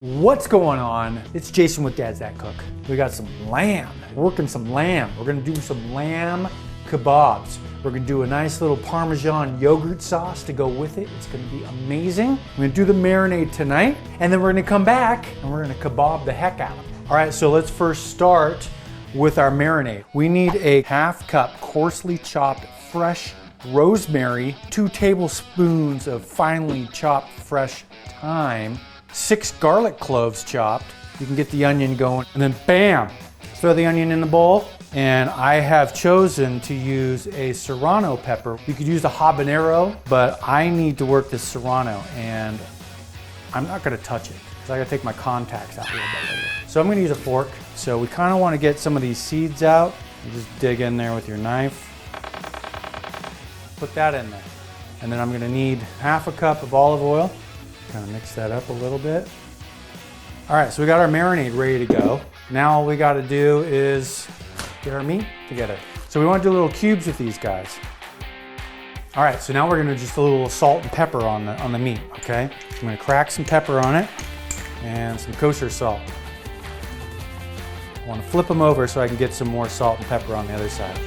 What's going on? It's Jason with Dad's That Cook. We got some lamb, working some lamb. We're gonna do some lamb kebabs. We're gonna do a nice little Parmesan yogurt sauce to go with it. It's gonna be amazing. We're gonna do the marinade tonight, and then we're gonna come back and we're gonna kebab the heck out of it. All right, so let's first start with our marinade. We need a ½ cup coarsely chopped fresh rosemary, 2 tablespoons of finely chopped fresh thyme, 6 garlic cloves chopped. You can get the onion going, and then bam, throw the onion in the bowl. And I have chosen to use a serrano pepper. You could use a habanero, but I need to work this serrano, and I'm not gonna touch it because I gotta take my contacts out a little bit later. So I'm gonna use a fork. So we kind of want to get some of these seeds out. You just dig in there with your knife. Put that in there. And then I'm gonna need ½ a cup of olive oil. Kind of mix that up a little bit. All right, so we got our marinade ready to go. Now all we got to do is get our meat together. So we want to do little cubes with these guys. All right, so now we're gonna just a little salt and pepper on the meat, okay? I'm gonna crack some pepper on it and some kosher salt. I want to flip them over so I can get some more salt and pepper on the other side.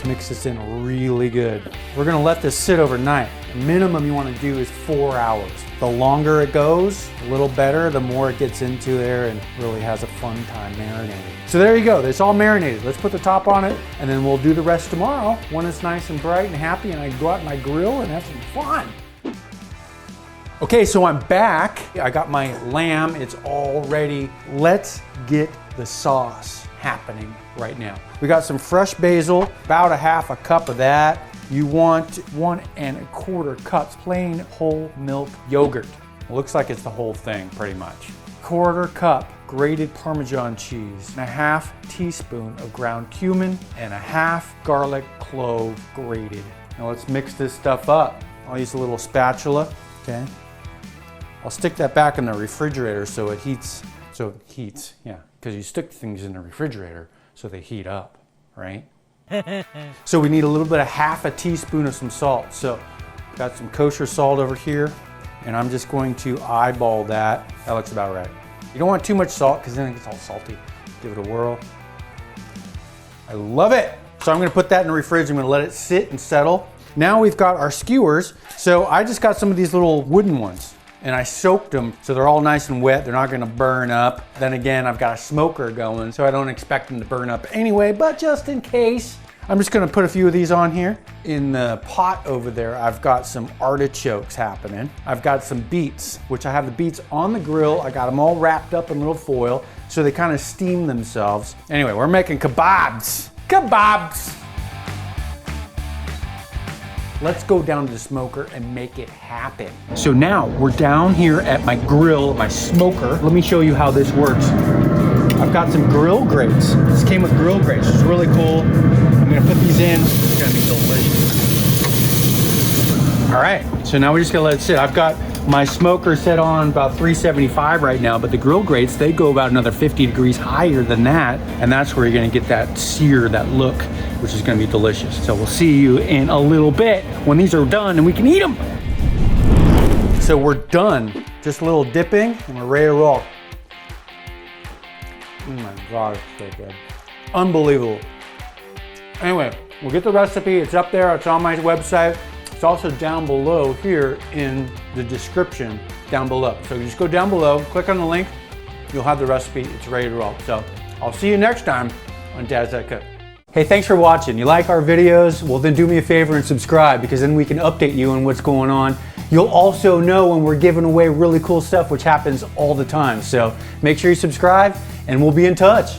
Mix this in really good. We're gonna let this sit overnight. The minimum you wanna do is 4 hours. The longer it goes, a little better, the more it gets into there and really has a fun time marinating. So there you go, it's all marinated. Let's put the top on it and then we'll do the rest tomorrow when it's nice and bright and happy and I go out and I grill and have some fun. Okay, so I'm back. I got my lamb, it's all ready. Let's get the sauce happening right now. We got some fresh basil, about ½ a cup of that. You want 1¼ cups plain whole milk yogurt. It looks like it's the whole thing pretty much. ¼ cup grated Parmesan cheese, and ½ teaspoon of ground cumin, and ½ garlic clove grated. Now let's mix this stuff up. I'll use a little spatula, okay? I'll stick that back in the refrigerator so it heats. Yeah, because you stick things in the refrigerator so they heat up, right? So we need a little bit of ½ a teaspoon of some salt. So got some kosher salt over here, and I'm just going to eyeball that. That looks about right. You don't want too much salt because then it gets all salty. Give it a whirl. I love it. So I'm gonna put that in the fridge. I'm gonna let it sit and settle. Now we've got our skewers. So I just got some of these little wooden ones, and I soaked them so they're all nice and wet. They're not gonna burn up. Then again, I've got a smoker going, so I don't expect them to burn up anyway, but just in case, I'm just gonna put a few of these on here. In the pot over there, I've got some artichokes happening. I've got some beets, which I have the beets on the grill. I got them all wrapped up in little foil, so they kind of steam themselves. Anyway, we're making kebabs. Kebabs! Let's go down to the smoker and make it happen. So now we're down here at my grill, my smoker. Let me show you how this works. I've got some grill grates. This came with grill grates, it's really cool. I'm gonna put these in, it's gonna be delicious. All right, so now we're just gonna let it sit. I've got my smoker set on about 375 right now, but the grill grates, they go about another 50 degrees higher than that, and that's where you're gonna get that sear, that look, which is gonna be delicious. So we'll see you in a little bit when these are done and we can eat them. So we're done. Just a little dipping and we're ready to roll. Oh my God, it's so good. Unbelievable. Anyway, we'll get the recipe. It's up there, it's on my website. It's also down below here in the description down below. So you just go down below, click on the link, you'll have the recipe, it's ready to roll. So I'll see you next time on Dad's That Cook. Hey, thanks for watching. You like our videos? Well, then do me a favor and subscribe, because then we can update you on what's going on. You'll also know when we're giving away really cool stuff, which happens all the time. So make sure you subscribe and we'll be in touch.